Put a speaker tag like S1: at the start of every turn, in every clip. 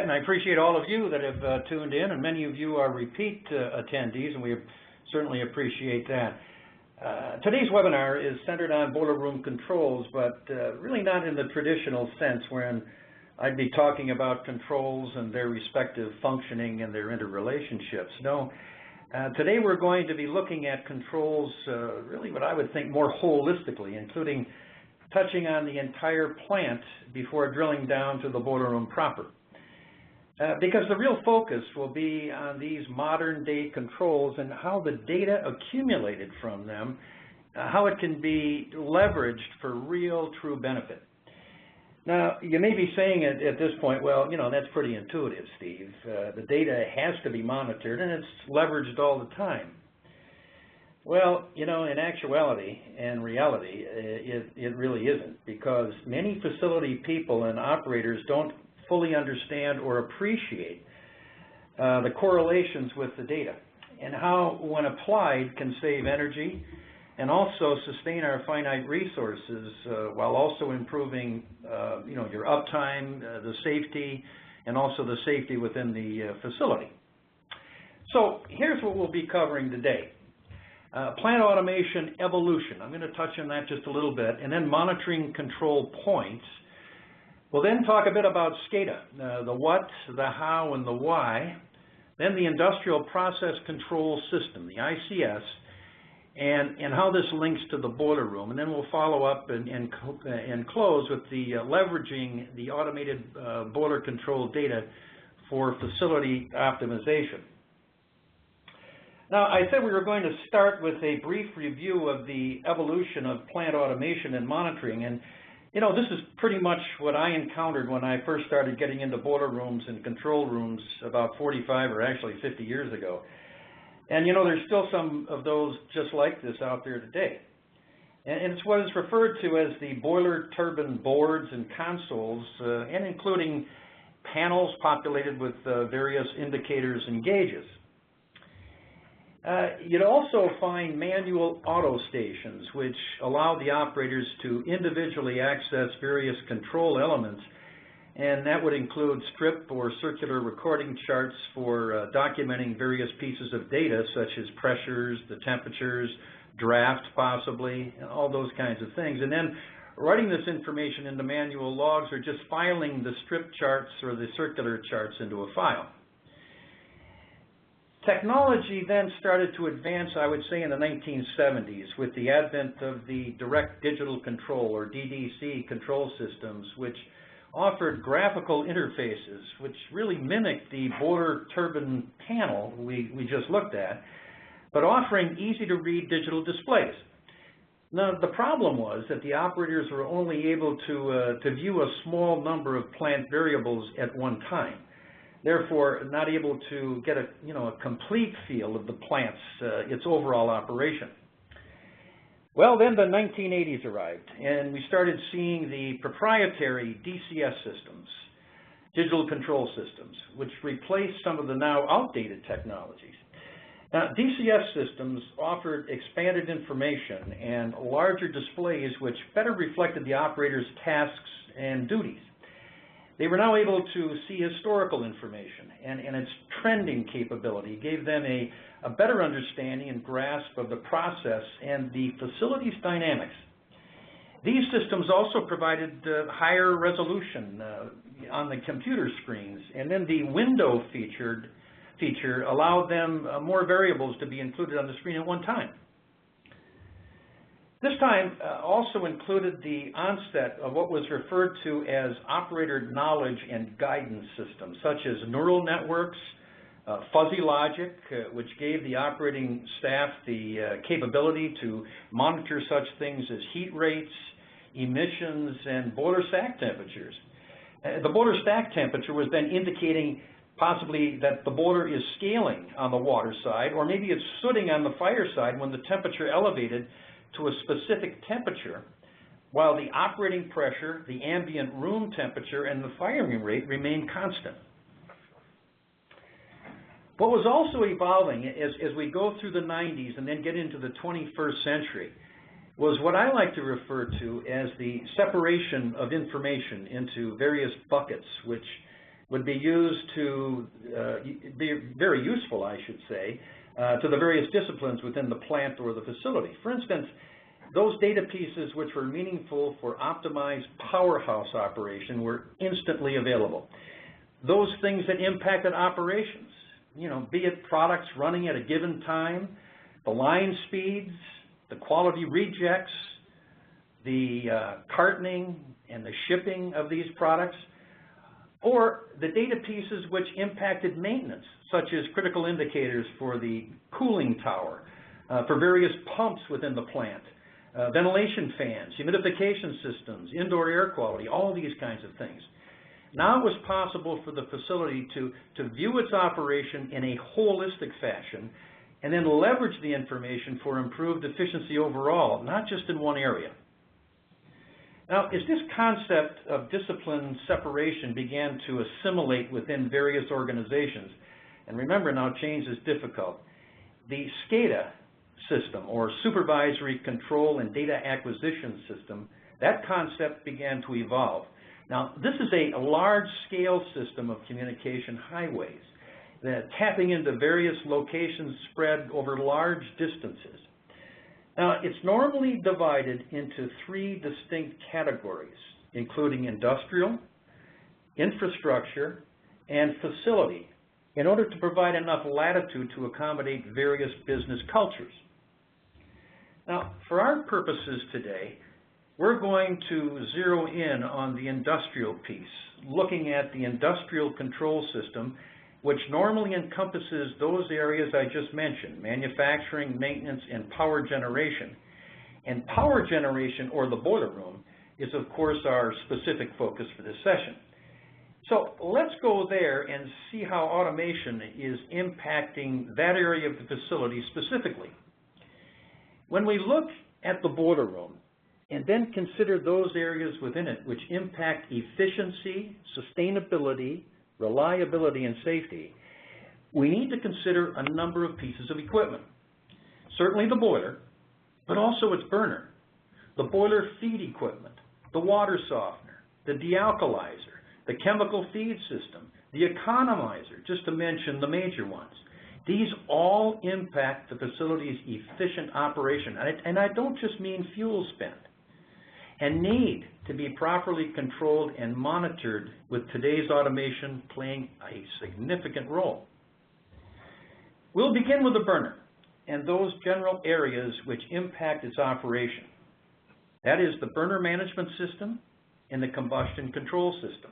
S1: And I appreciate all of you that have tuned in, and many of you are repeat attendees, and we certainly appreciate that. Today's webinar is centered on boiler room controls, but really not in the traditional sense wherein I'd be talking about controls and their respective functioning and their interrelationships. No, today we're going to be looking at controls really what I would think more holistically, including touching on the entire plant before drilling down to the boiler room proper. Because the real focus will be on these modern day controls and how the data accumulated from them, how it can be leveraged for real true benefit. Now, you may be saying at this point, well, you know, that's pretty intuitive, Steve. The data has to be monitored and it's leveraged all the time. Well, you know, in actuality and reality, it really isn't, because many facility people and operators don't fully understand or appreciate the correlations with the data and how, when applied, can save energy and also sustain our finite resources while also improving, you know, your uptime, the safety, and also the safety within the facility. So here's what we'll be covering today. Plant automation evolution. I'm going to touch on that just a little bit, and then monitoring control points. We'll then talk a bit about SCADA, the what, the how, and the why. Then the industrial process control system, the ICS, and how this links to the boiler room. And then we'll follow up and close with the leveraging the automated boiler control data for facility optimization. Now, I said we were going to start with a brief review of the evolution of plant automation and monitoring. And you know, this is pretty much what I encountered when I first started getting into boiler rooms and control rooms about 45 or actually 50 years ago. And you know, there's still some of those just like this out there today. And it's what is referred to as the boiler turbine boards and consoles, and including panels populated with various indicators and gauges. You'd also find manual auto stations, which allow the operators to individually access various control elements, and that would include strip or circular recording charts for documenting various pieces of data, such as pressures, the temperatures, draft possibly, and all those kinds of things. And then writing this information into manual logs or just filing the strip charts or the circular charts into a file. Technology then started to advance, I would say, in the 1970s with the advent of the direct digital control, or DDC, control systems, which offered graphical interfaces which really mimicked the boiler turbine panel we just looked at, but offering easy-to-read digital displays. Now, the problem was that the operators were only able to view a small number of plant variables at one time, therefore not able to get a complete feel of the plant's its overall operation. Well, then the 1980s arrived, and we started seeing the proprietary DCS systems, digital control systems, which replaced some of the now outdated technologies. Now, DCS systems offered expanded information and larger displays which better reflected the operator's tasks and duties. They were now able to see historical information, and its trending capability gave them a better understanding and grasp of the process and the facility's dynamics. These systems also provided higher resolution on the computer screens, and then the window feature allowed them more variables to be included on the screen at one time. This time also included the onset of what was referred to as operator knowledge and guidance systems, such as neural networks, fuzzy logic, which gave the operating staff the capability to monitor such things as heat rates, emissions, and boiler stack temperatures. The boiler stack temperature was then indicating possibly that the boiler is scaling on the water side, or maybe it's sooting on the fire side when the temperature elevated to a specific temperature, while the operating pressure, the ambient room temperature, and the firing rate remained constant. What was also evolving as we go through the 90s and then get into the 21st century was what I like to refer to as the separation of information into various buckets, which would be used to be very useful, I should say, to the various disciplines within the plant or the facility. For instance, those data pieces which were meaningful for optimized powerhouse operation were instantly available. Those things that impacted operations, be it products running at a given time, the line speeds, the quality rejects, the cartoning and the shipping of these products, or the data pieces which impacted maintenance, such as critical indicators for the cooling tower, for various pumps within the plant, ventilation fans, humidification systems, indoor air quality, all these kinds of things. Now it was possible for the facility to view its operation in a holistic fashion and then leverage the information for improved efficiency overall, not just in one area. Now, as this concept of discipline separation began to assimilate within various organizations, and remember now change is difficult, the SCADA system, or Supervisory Control and Data Acquisition System, that concept began to evolve. Now, this is a large-scale system of communication highways that tapping into various locations spread over large distances. Now, it's normally divided into 3 distinct categories, including industrial, infrastructure, and facility, in order to provide enough latitude to accommodate various business cultures. Now, for our purposes today, we're going to zero in on the industrial piece, looking at the industrial control system, which normally encompasses those areas I just mentioned, manufacturing, maintenance, and power generation. And power generation, or the boiler room, is of course our specific focus for this session. So let's go there and see how automation is impacting that area of the facility specifically. When we look at the boiler room and then consider those areas within it which impact efficiency, sustainability, reliability, and safety, we need to consider a number of pieces of equipment. Certainly the boiler, but also its burner, the boiler feed equipment, the water softener, the dealkalizer, the chemical feed system, the economizer, just to mention the major ones. These all impact the facility's efficient operation, and I don't just mean fuel spend, and need to be properly controlled and monitored, with today's automation playing a significant role. We'll begin with the burner and those general areas which impact its operation. That is the burner management system and the combustion control system.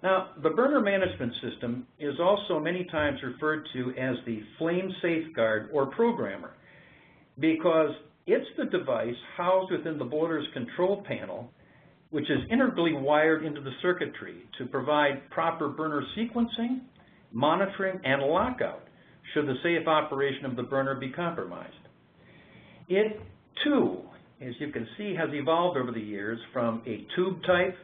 S1: Now, the burner management system is also many times referred to as the flame safeguard or programmer, because it's the device housed within the boiler's control panel, which is integrally wired into the circuitry to provide proper burner sequencing, monitoring, and lockout should the safe operation of the burner be compromised. It, too, as you can see, has evolved over the years from a tube type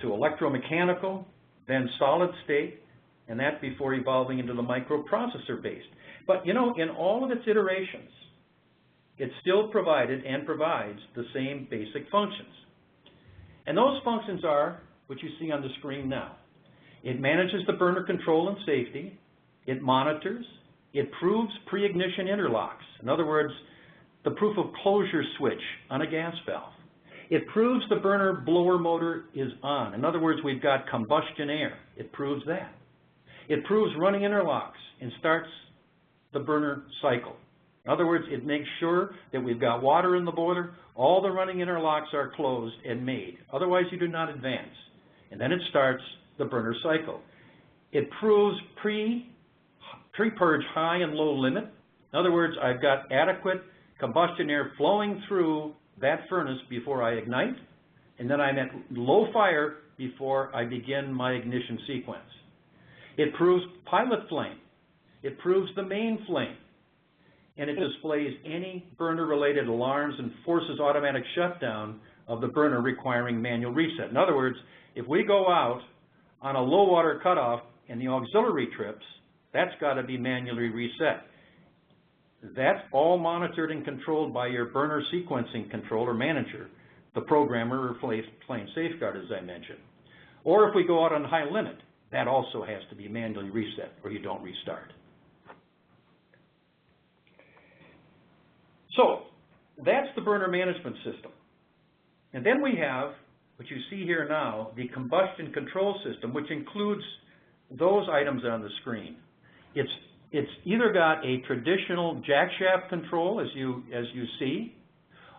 S1: to electromechanical, then solid state, and that before evolving into the microprocessor based. But in all of its iterations, it still provided and provides the same basic functions. And those functions are what you see on the screen now. It manages the burner control and safety. It monitors. It proves pre-ignition interlocks. In other words, the proof of closure switch on a gas valve. It proves the burner blower motor is on. In other words, we've got combustion air. It proves that. It proves running interlocks and starts the burner cycle. In other words, it makes sure that we've got water in the boiler, all the running interlocks are closed and made. Otherwise, you do not advance. And then it starts the burner cycle. It proves pre-purge high and low limit. In other words, I've got adequate combustion air flowing through that furnace before I ignite, and then I'm at low fire before I begin my ignition sequence. It proves pilot flame. It proves the main flame. And it displays any burner-related alarms and forces automatic shutdown of the burner requiring manual reset. In other words, if we go out on a low water cutoff and the auxiliary trips, that's got to be manually reset. That's all monitored and controlled by your burner sequencing controller manager, the programmer or flame safeguard, as I mentioned. Or if we go out on high limit, that also has to be manually reset or you don't restart. So that's the burner management system. And then we have, what you see here now, the combustion control system, which includes those items on the screen. It's either got a traditional jackshaft control, as you see,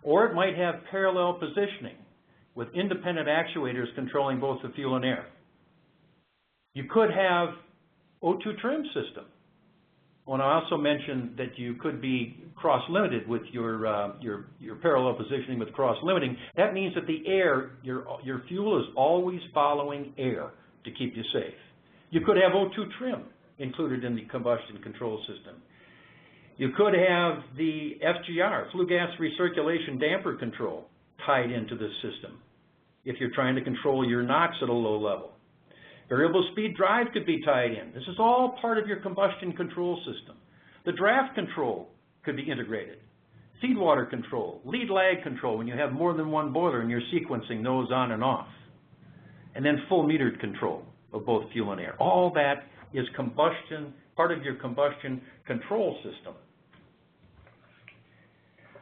S1: or it might have parallel positioning with independent actuators controlling both the fuel and air. You could have O2 trim system. Well, I also mentioned that you could be cross-limited with your parallel positioning with cross-limiting. That means that the air, your fuel is always following air to keep you safe. You could have O2 trim included in the combustion control system. You could have the FGR, flue gas recirculation damper control, tied into this system if you're trying to control your NOx at a low level. Variable speed drive could be tied in. This is all part of your combustion control system. The draft control could be integrated. Feedwater control, lead lag control when you have more than one boiler and you're sequencing those on and off. And then full metered control of both fuel and air. All that is combustion, part of your combustion control system.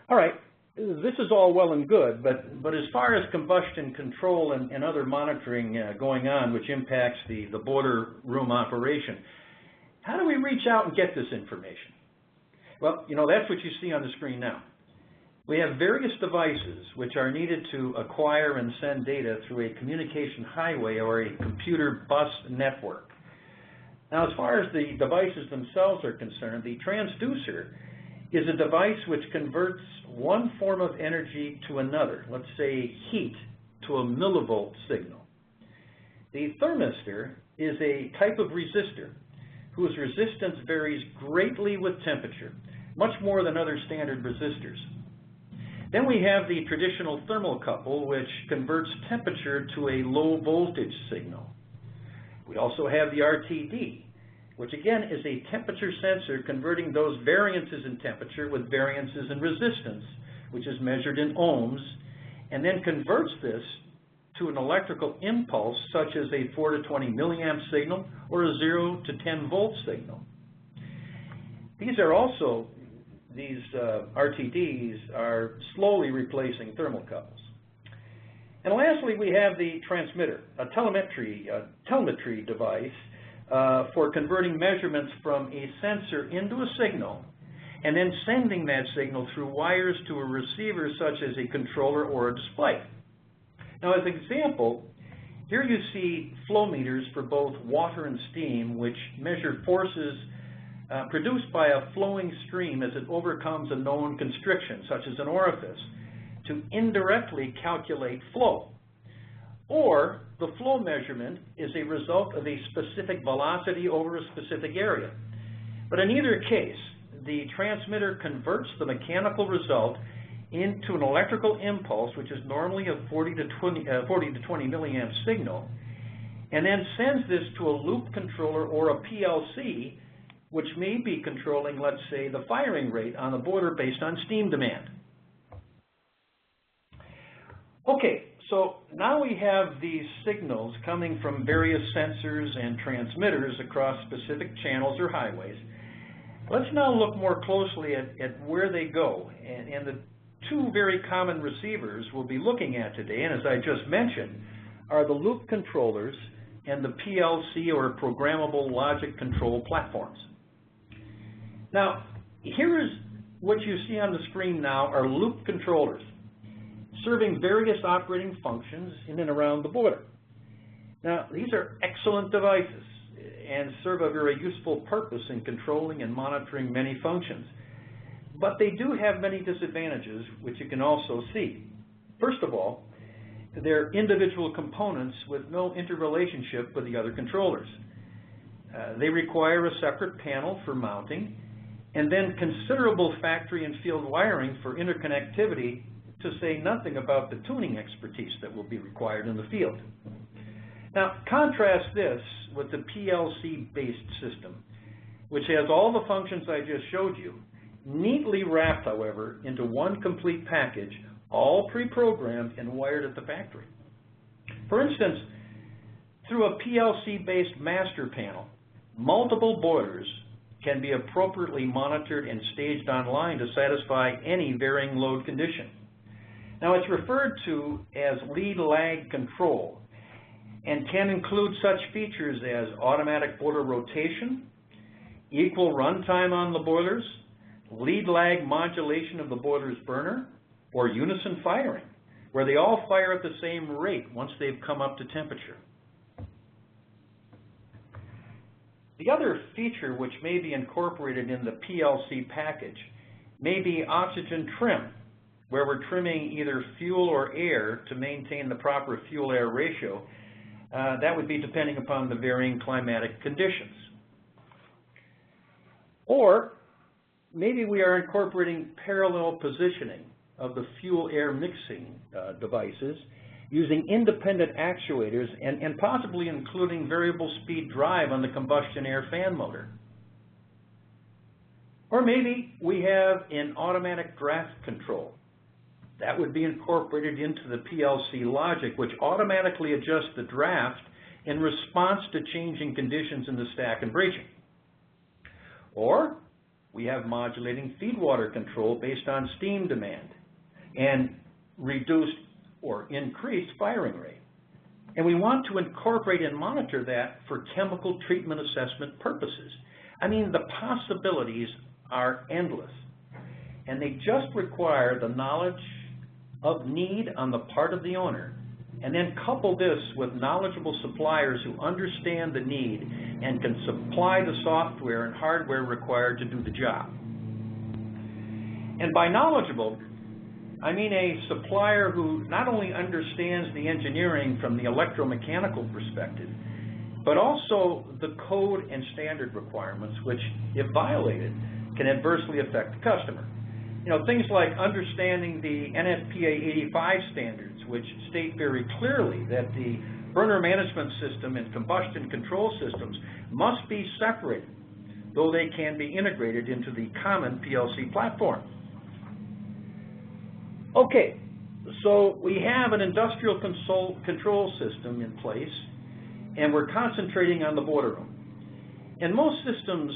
S1: All right, this is all well and good, but as far as combustion control and other monitoring going on, which impacts the boiler room operation, how do we reach out and get this information? Well, you know, that's what you see on the screen now. We have various devices which are needed to acquire and send data through a communication highway or a computer bus network. Now, as far as the devices themselves are concerned, the transducer is a device which converts one form of energy to another, let's say heat, to a millivolt signal. The thermistor is a type of resistor whose resistance varies greatly with temperature, much more than other standard resistors. Then we have the traditional thermocouple, which converts temperature to a low voltage signal. We also have the RTD, which again is a temperature sensor converting those variances in temperature with variances in resistance, which is measured in ohms, and then converts this to an electrical impulse such as a 4 to 20 milliamp signal or a 0 to 10 volt signal. These RTDs are slowly replacing thermocouples. And lastly, we have the transmitter, a telemetry device for converting measurements from a sensor into a signal and then sending that signal through wires to a receiver such as a controller or a display. Now, as an example, here you see flow meters for both water and steam, which measure forces produced by a flowing stream as it overcomes a known constriction, such as an orifice, to indirectly calculate flow. Or the flow measurement is a result of a specific velocity over a specific area. But in either case, the transmitter converts the mechanical result into an electrical impulse, which is normally a 40 to 20 milliamp signal, and then sends this to a loop controller or a PLC, which may be controlling, let's say, the firing rate on the boiler based on steam demand. Okay, so now we have these signals coming from various sensors and transmitters across specific channels or highways. Let's now look more closely at where they go. And the two very common receivers we'll be looking at today, and as I just mentioned, are the loop controllers and the PLC or programmable logic control platforms. Now, here is what you see on the screen now are loop controllers serving various operating functions in and around the boiler. Now, these are excellent devices and serve a very useful purpose in controlling and monitoring many functions. But they do have many disadvantages, which you can also see. First of all, they're individual components with no interrelationship with the other controllers. They require a separate panel for mounting, and then considerable factory and field wiring for interconnectivity, to say nothing about the tuning expertise that will be required in the field. Now, contrast this with the PLC-based system, which has all the functions I just showed you, neatly wrapped, however, into one complete package, all pre-programmed and wired at the factory. For instance, Through a PLC-based master panel, multiple boilers can be appropriately monitored and staged online to satisfy any varying load condition. Now, it's referred to as lead lag control and can include such features as automatic boiler rotation, equal runtime on the boilers, lead lag modulation of the boiler's burner, or unison firing, where they all fire at the same rate once they've come up to temperature. The other feature which may be incorporated in the PLC package may be oxygen trim, where we're trimming either fuel or air to maintain the proper fuel-air ratio. That would be depending upon the varying climatic conditions. Or maybe we are incorporating parallel positioning of the fuel-air mixing devices using independent actuators and possibly including variable speed drive on the combustion air fan motor. Or maybe we have an automatic draft control. That would be incorporated into the PLC logic, which automatically adjusts the draft in response to changing conditions in the stack and breaching. Or we have modulating feedwater control based on steam demand and reduced or increased firing rate. And we want to incorporate and monitor that for chemical treatment assessment purposes. I mean, the possibilities are endless. And they just require the knowledge of need on the part of the owner, and then couple this with knowledgeable suppliers who understand the need and can supply the software and hardware required to do the job. And by knowledgeable, I mean a supplier who not only understands the engineering from the electromechanical perspective, but also the code and standard requirements, which, if violated, can adversely affect the customer. You know, things like understanding the NFPA 85 standards, which state very clearly that the burner management system and combustion control systems must be separated, though they can be integrated into the common PLC platform. Okay, so we have an industrial control system in place, and we're concentrating on the boiler room. And most systems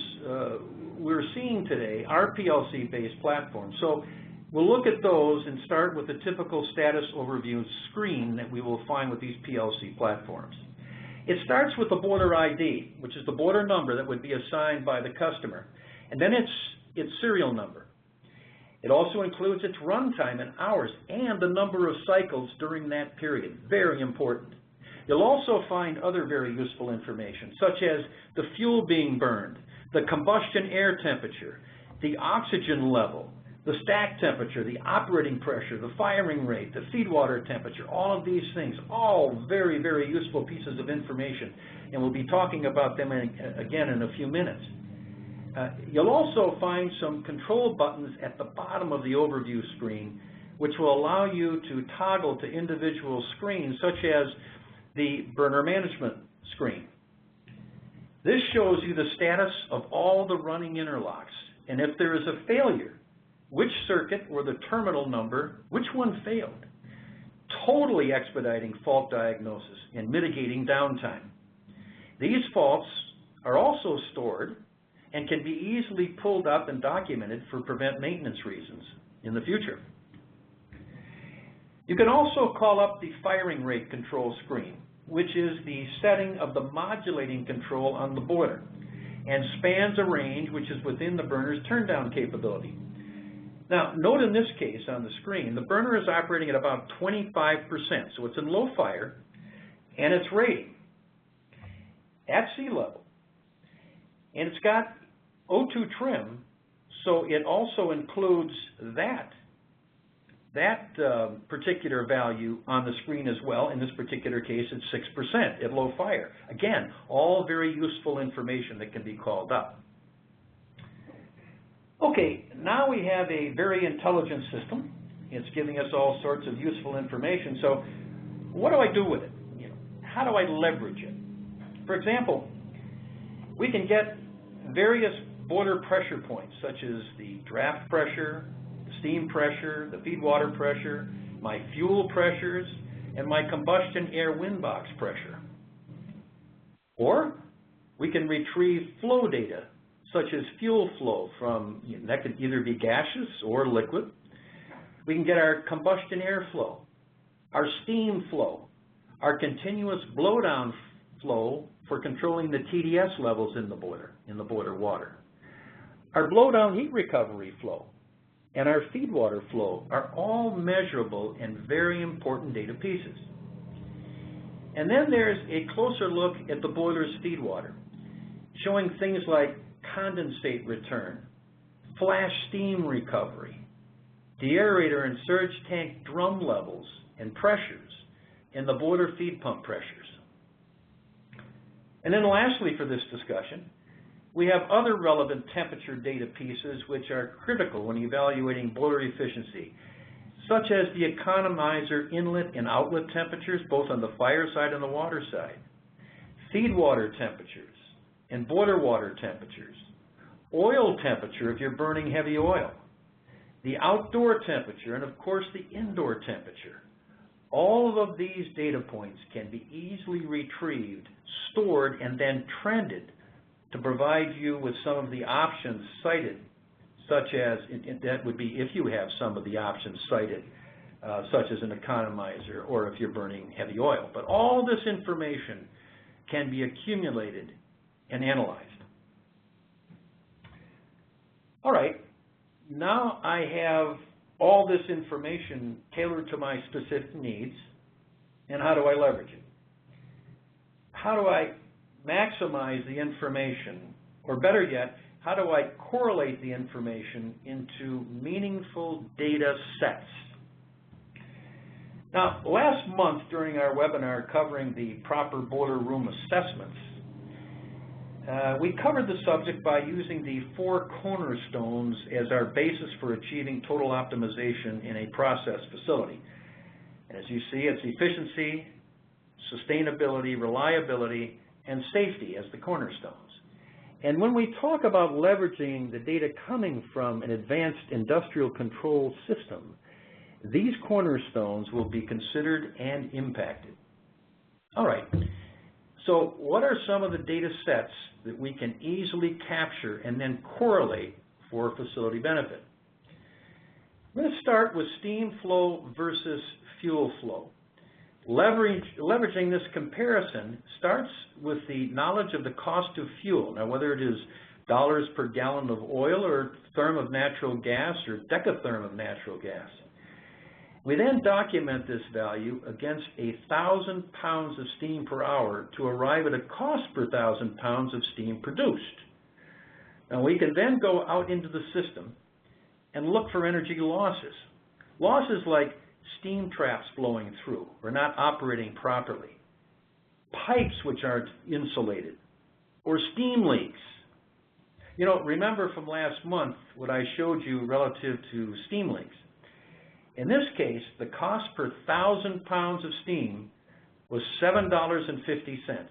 S1: we're seeing today are PLC-based platforms. So we'll look at those and start with the typical status overview screen that we will find with these PLC platforms. It starts with the boiler ID, which is the boiler number that would be assigned by the customer, and then its serial number. It also includes its runtime in hours and the number of cycles during that period. Very important. You'll also find other very useful information, such as the fuel being burned, the combustion air temperature, the oxygen level, the stack temperature, the operating pressure, the firing rate, the feedwater temperature, all of these things, all very, very useful pieces of information, and we'll be talking about them again in a few minutes. You'll also find some control buttons at the bottom of the overview screen, which will allow you to toggle to individual screens, such as the burner management screen. This shows you the status of all the running interlocks, and if there is a failure, which circuit or the terminal number, which one failed, totally expediting fault diagnosis and mitigating downtime. These faults are also stored and can be easily pulled up and documented for prevent maintenance reasons in the future. You can also call up the firing rate control screen, which is the setting of the modulating control on the boiler and spans a range which is within the burner's turn-down capability. Now, note in this case on the screen, the burner is operating at about 25%, so it's in low fire, and it's rating at sea level. And it's got O2 trim, so it also includes that particular value on the screen as well. In this particular case, it's 6% at low fire. Again, all very useful information that can be called up. Okay, now we have a very intelligent system. It's giving us all sorts of useful information. So what do I do with it? How do I leverage it? For example, we can get various boiler pressure points, such as the draft pressure, the steam pressure, the feedwater pressure, my fuel pressures, and my combustion air wind box pressure. Or we can retrieve flow data, such as fuel flow from, that could either be gaseous or liquid. We can get our combustion airflow, our steam flow, our continuous blowdown flow for controlling the TDS levels in the boiler water. Our blowdown heat recovery flow and our feedwater flow are all measurable and very important data pieces. And then there's a closer look at the boiler's feedwater, showing things like condensate return, flash steam recovery, deaerator and surge tank drum levels and pressures, and the boiler feed pump pressures. And then lastly for this discussion, we have other relevant temperature data pieces which are critical when evaluating boiler efficiency, such as the economizer inlet and outlet temperatures, both on the fire side and the water side, feed water temperatures and boiler water temperatures, oil temperature if you're burning heavy oil, the outdoor temperature, and of course the indoor temperature. All of these data points can be easily retrieved, stored, and then trended to provide you with some of the options cited, such as, that would be if you have some of the options cited, such as an economizer or if you're burning heavy oil. But all this information can be accumulated and analyzed. All right, now I have all this information tailored to my specific needs, and how do I leverage it? How do I maximize the information, or better yet, how do I correlate the information into meaningful data sets? Now, last month during our webinar covering the proper boiler room assessments, we covered the subject by using the 4 cornerstones as our basis for achieving total optimization in a process facility. As you see, it's efficiency, sustainability, reliability, and safety as the cornerstones. And when we talk about leveraging the data coming from an advanced industrial control system, these cornerstones will be considered and impacted. All right, so what are some of the data sets that we can easily capture and then correlate for facility benefit? I'm going to start with steam flow versus fuel flow. Leveraging this comparison starts with the knowledge of the cost of fuel. Now, whether it is dollars per gallon of oil or therm of natural gas or decatherm of natural gas. We then document this value against 1,000 pounds of steam per hour to arrive at a cost per 1,000 pounds of steam produced. Now, we can then go out into the system and look for energy losses. Losses like steam traps blowing through or not operating properly, pipes which aren't insulated, or steam leaks. You know, remember from last month what I showed you relative to steam leaks. In this case, the cost per 1,000 pounds of steam was $7.50,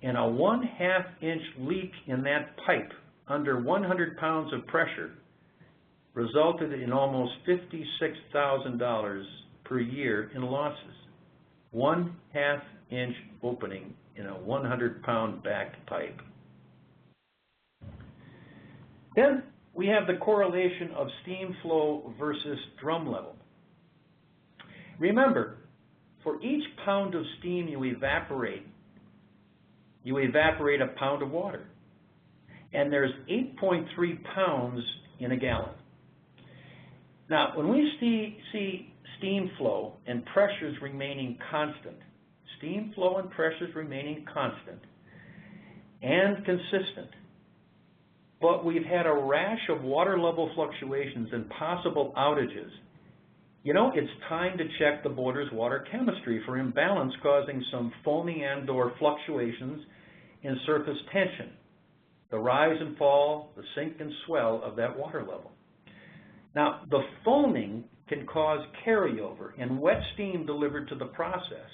S1: and a 1/2 inch leak in that pipe under 100 pounds of pressure resulted in almost $56,000 per year in losses. 1/2 inch opening in a 100-pound backed pipe. Then we have the correlation of steam flow versus drum level. Remember, for each pound of steam you evaporate a pound of water. And there's 8.3 pounds in a gallon. Now, when we see steam flow and pressures remaining constant, steam flow and pressures remaining constant and consistent, but we've had a rash of water level fluctuations and possible outages, you know, it's time to check the boiler's water chemistry for imbalance causing some foaming and/or fluctuations in surface tension, the rise and fall, the sink and swell of that water level. Now, the foaming can cause carryover and wet steam delivered to the process.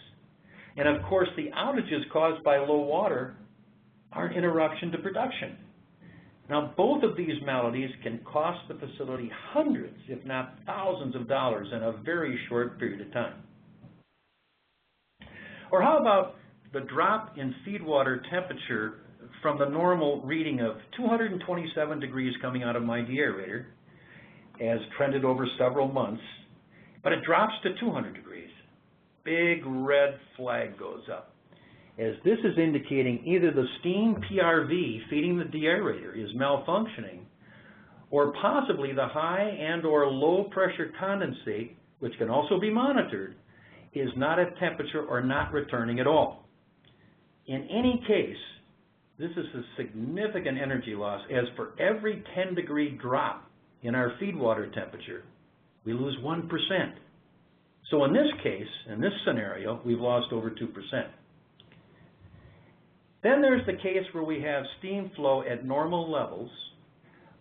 S1: And of course, the outages caused by low water are an interruption to production. Now, both of these maladies can cost the facility hundreds, if not thousands of dollars in a very short period of time. Or how about the drop in feedwater temperature from the normal reading of 227 degrees coming out of my deaerator has trended over several months, but it drops to 200 degrees. Big red flag goes up, as this is indicating either the steam PRV feeding the deaerator is malfunctioning, or possibly the high and or low pressure condensate, which can also be monitored, is not at temperature or not returning at all. In any case, this is a significant energy loss, as for every 10-degree drop in our feedwater temperature, we lose 1%. So in this case, in this scenario, we've lost over 2%. Then there's the case where we have steam flow at normal levels,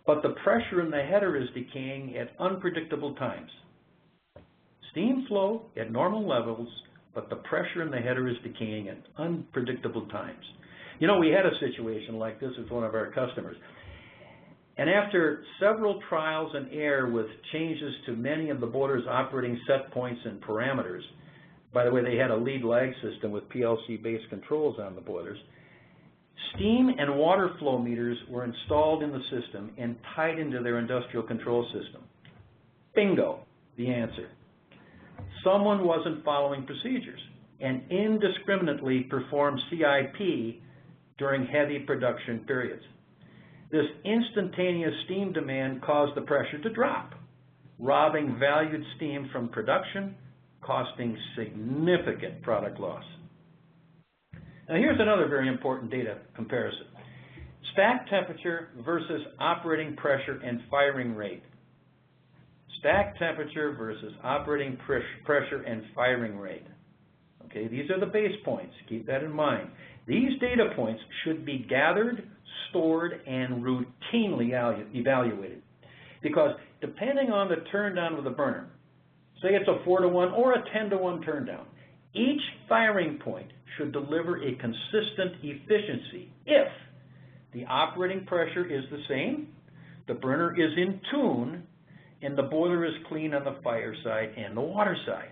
S1: but the pressure in the header is decaying at unpredictable times. Steam flow at normal levels, but the pressure in the header is decaying at unpredictable times. You know, we had a situation like this with one of our customers. And after several trials and error with changes to many of the boiler's operating set points and parameters, by the way, they had a lead lag system with PLC-based controls on the boilers, steam and water flow meters were installed in the system and tied into their industrial control system. Bingo, the answer. Someone wasn't following procedures and indiscriminately performed CIP during heavy production periods. This instantaneous steam demand caused the pressure to drop, robbing valued steam from production, costing significant product loss. Now here's another very important data comparison. Stack temperature versus operating pressure and firing rate. Stack temperature versus operating pressure and firing rate. Okay, these are the base points. Keep that in mind. These data points should be gathered, stored, and routinely evaluated. Because depending on the turn down of the burner, say it's a 4-to-1 or a 10-to-1 turn down, each firing point should deliver a consistent efficiency if the operating pressure is the same, the burner is in tune, and the boiler is clean on the fire side and the water side.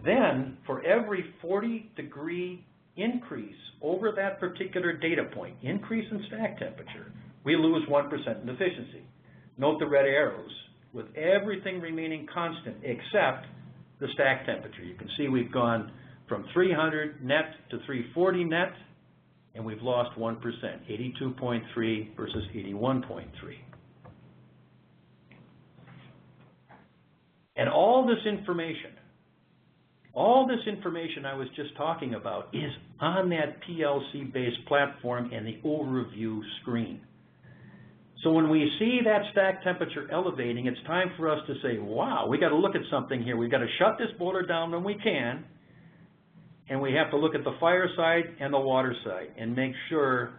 S1: Then, for every 40-degree increase over that particular data point, increase in stack temperature, we lose 1% in efficiency. Note the red arrows, with everything remaining constant except the stack temperature. You can see we've gone from 300 net to 340 net, and we've lost 1%, 82.3 versus 81.3. And all this information I was just talking about is on that PLC-based platform and the overview screen. So when we see that stack temperature elevating, it's time for us to say, wow, we got to look at something here. We've got to shut this boiler down when we can, and we have to look at the fire side and the water side and make sure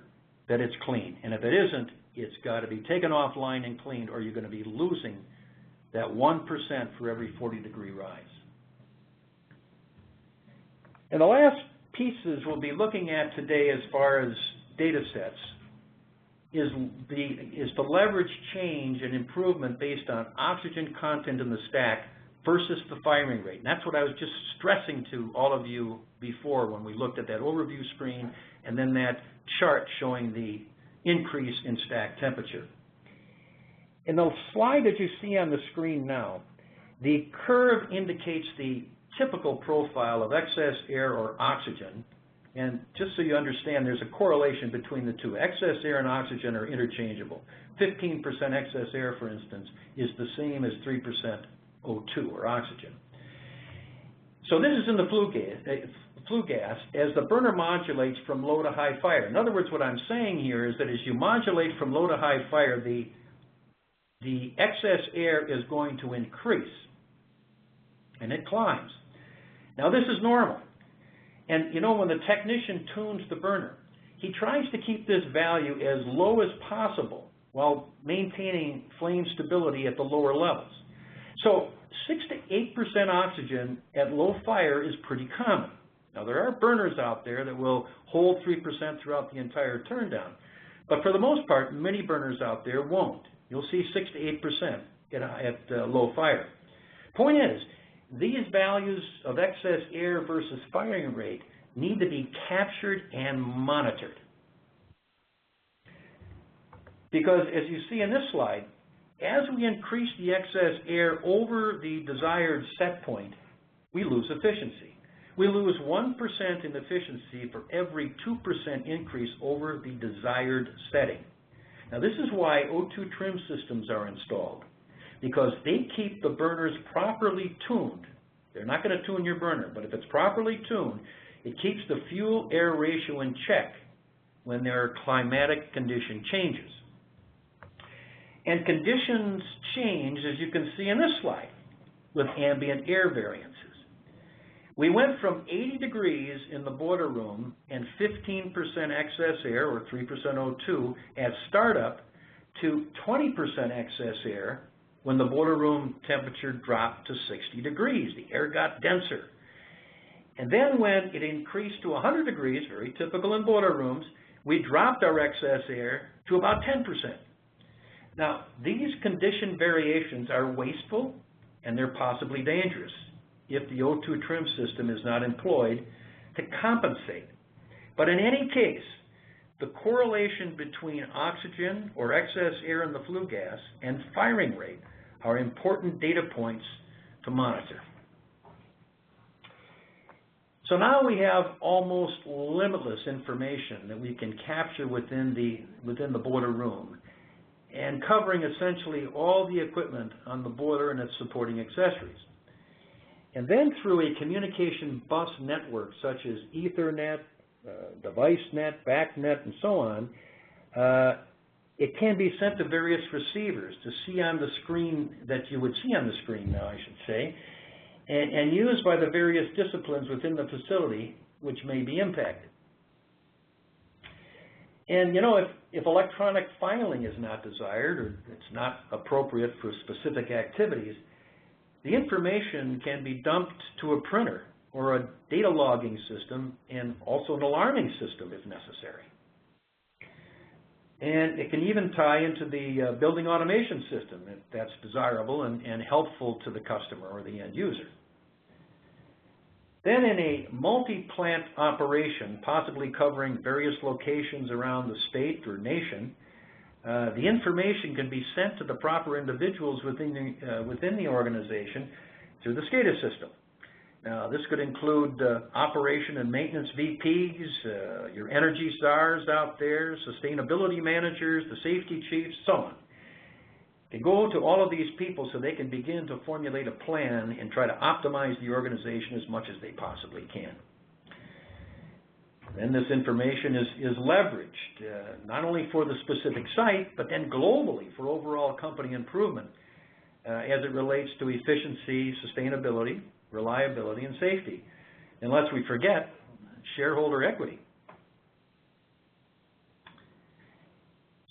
S1: that it's clean. And if it isn't, it's got to be taken offline and cleaned, or you're going to be losing that 1% for every 40-degree rise. And the last pieces we'll be looking at today as far as data sets is to leverage change and improvement based on oxygen content in the stack versus the firing rate. And that's what I was just stressing to all of you before when we looked at that overview screen and then that chart showing the increase in stack temperature. In the slide that you see on the screen now, the curve indicates the typical profile of excess air or oxygen. And just so you understand, there's a correlation between the two. Excess air and oxygen are interchangeable. 15% excess air, for instance, is the same as 3% O2 or oxygen. So this is in the flue gas as the burner modulates from low to high fire. In other words, what I'm saying here is that as you modulate from low to high fire, the excess air is going to increase, and it climbs. Now this is normal. And you know, when the technician tunes the burner, he tries to keep this value as low as possible while maintaining flame stability at the lower levels. So 6 to 8% oxygen at low fire is pretty common. Now there are burners out there that will hold 3% throughout the entire turn down. But for the most part, many burners out there won't. You'll see 6 to 8% at low fire. Point is, these values of excess air versus firing rate need to be captured and monitored. Because as you see in this slide, as we increase the excess air over the desired set point, we lose efficiency. We lose 1% in efficiency for every 2% increase over the desired setting. Now this is why O2 trim systems are installed, because they keep the burners properly tuned. They're not going to tune your burner, but if it's properly tuned, it keeps the fuel-air ratio in check when there are climatic condition changes. And conditions change, as you can see in this slide, with ambient air variances. We went from 80 degrees in the boiler room and 15% excess air, or 3% O2, at startup, to 20% excess air when the boiler room temperature dropped to 60 degrees. The air got denser. And then when it increased to 100 degrees, very typical in boiler rooms, we dropped our excess air to about 10%. Now, these condition variations are wasteful and they're possibly dangerous if the O2 trim system is not employed to compensate. But in any case, the correlation between oxygen or excess air in the flue gas and firing rate are important data points to monitor. So now we have almost limitless information that we can capture within the boiler room, and covering essentially all the equipment on the boiler and its supporting accessories. And then through a communication bus network such as Ethernet, DeviceNet, BACnet, and so on, it can be sent to various receivers to see on the screen that you would see on the screen now, I should say, and used by the various disciplines within the facility which may be impacted. And you know, if electronic filing is not desired or it's not appropriate for specific activities, the information can be dumped to a printer or a data logging system, and also an alarming system if necessary. And it can even tie into the building automation system if that's desirable and helpful to the customer or the end user. Then in a multi-plant operation, possibly covering various locations around the state or nation, the information can be sent to the proper individuals within the organization through the SCADA system. Now, this could include operation and maintenance VPs, your energy czars out there, sustainability managers, the safety chiefs, so on. They go to all of these people so they can begin to formulate a plan and try to optimize the organization as much as they possibly can. Then this information is leveraged, not only for the specific site, but then globally for overall company improvement as it relates to efficiency, sustainability, reliability, and safety. And lest we forget, shareholder equity.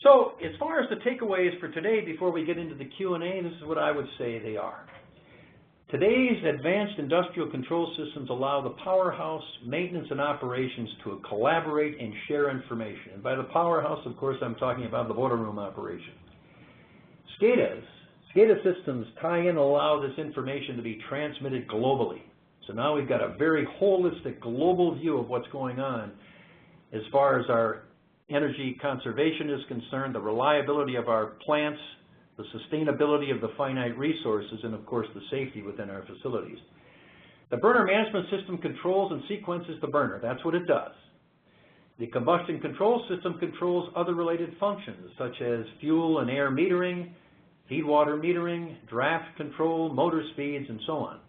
S1: So as far as the takeaways for today, before we get into the Q&A, this is what I would say they are. Today's advanced industrial control systems allow the powerhouse maintenance and operations to collaborate and share information. And by the powerhouse, of course, I'm talking about the boiler room operation. SCADA systems tie in and allow this information to be transmitted globally. So now we've got a very holistic global view of what's going on as far as our energy conservation is concerned, the reliability of our plants, the sustainability of the finite resources, and of course the safety within our facilities. The burner management system controls and sequences the burner. That's what it does. The combustion control system controls other related functions such as fuel and air metering, feedwater metering, draft control, motor speeds, and so on.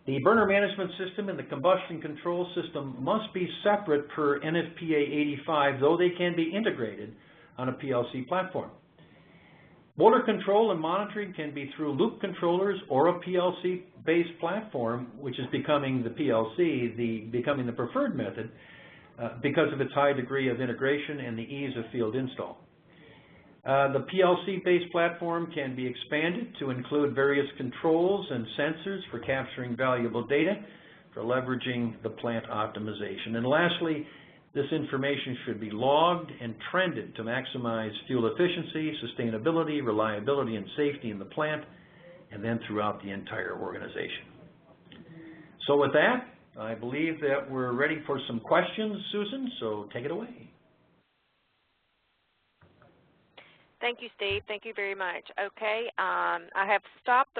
S1: The burner management system and the combustion control system must be separate per NFPA 85, though they can be integrated on a PLC platform. Motor control and monitoring can be through loop controllers or a PLC-based platform, which is becoming the PLC, becoming the preferred method because of its high degree of integration and the ease of field install. The PLC-based platform can be expanded to include various controls and sensors for capturing valuable data, for leveraging the plant optimization. And lastly, this information should be logged and trended to maximize fuel efficiency, sustainability, reliability, and safety in the plant, and then throughout the entire organization. So with that, I believe that we're ready for some questions, Susan, so take it away.
S2: Thank you, Steve. Thank you very much. Okay, I have stopped the